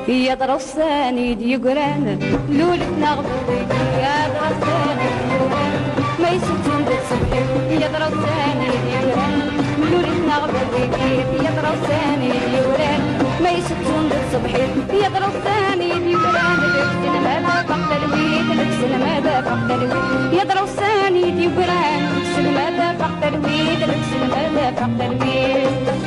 يا درساني دي قران لولتنا غبطي يا درساني دي قران ما يسكتون بالصبح يا درساني دي قران لولتنا غبطي يا درساني دي قران ما يسكتون بالصبح يا درساني دي قران لكسن ماذا فقد البيت لكسن ماذا فقد البيت يا درساني دي قران لكسن ماذا فقد البيت لكسن ماذا فقد البيت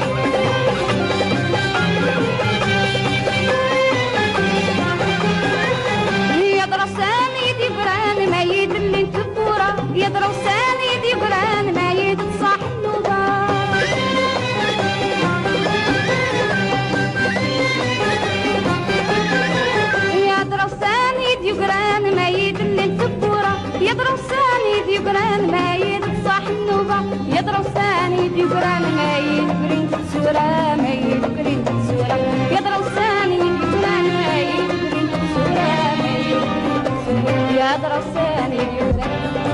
ما يدلي الكبورة يا دروساني دي قران ما يتصاح النوبة يا دروساني دي قران ما يدلي الكبورة يا دروساني دي قران ما يتصاح النوبة يا دروساني دي قران ما يدبرين تسورة ما يدبرين تسورة يا دروساني دي قران ما يدبرين تسورة يا درساني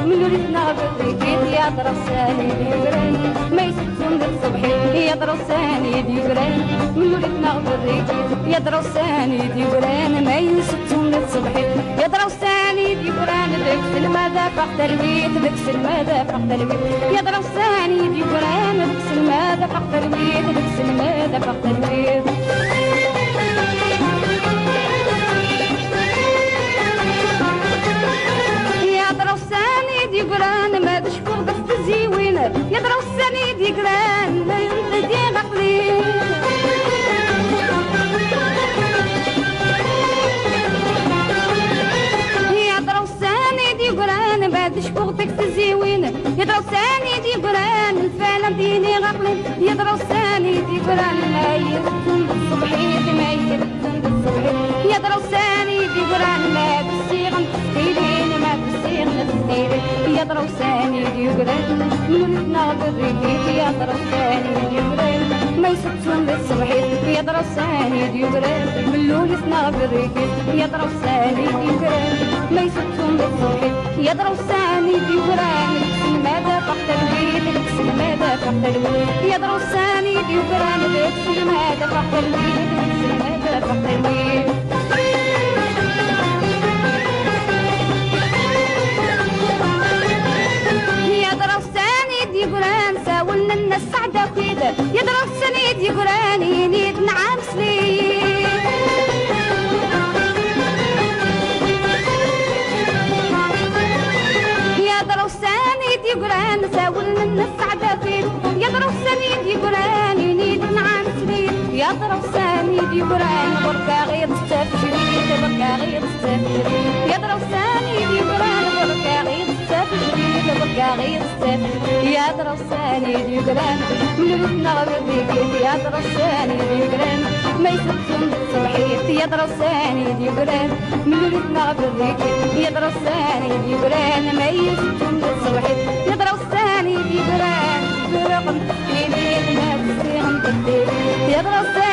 من ولدنا بالريكيت يا درساني ديوران ما يسكتون للصبح يا درساني ديوران من ولدنا بالريكيت يا درساني ديوران ما يسكتون للصبح يا درساني ديوران بكس الماذا فقد البيت بكس الماذا فقد البيت يا درساني ديوران بكس الماذا فقد البيت بكس الماذا فقد البيت دي قران ما تشكر بس تزيوين يا دروساني دي قران لا ينتدي عقلي يا دروساني دي قران ما تشكر بس تزيوين يا دروساني دي قران الفعل ديني عقلي يا دروساني دي قران ما يرسم بالصبحية ما يرسم بالصبحية يا دروساني دي قران ما تسيغن تسيرين ما تسيغن تسيرين يا دروساني دي قران من ولدنا بالريكيت يا دروساني دي قران ما يسكتون للصبحيت يا دروساني دي قران من ولدنا بالريكيت يا دروساني دي قران ما يسكتون للصبحيت يا دروساني دي قران لكسن ماذا فقد البيت لكسن ماذا فقد البيت يا دروساني دي قران لكسن ماذا فقد البيت لكسن ماذا فقد البيت دي قران ساولنا الناس سعدة كده يا درساني دي قران ينيد نعم سليم يا درساني دي قران ساولنا الناس سعدة كده يا درساني دي قران ينيد نعم سليم يا درساني دي قران بركة غير تستفشرين بركة غير تستفشرين يا درساني دي قران بركة غير تستفشرين بركة غير تستفشرين يا درساني دي قران من ولدنا بالريكيت يا درساني دي قران ما يسكتون بالصبحيت يا درساني دي قران من ولدنا بالريكيت يا درساني دي قران ما يسكتون بالصبحيت يا درساني دي قران برقم تسكينين ما تسكين تسكين يا درساني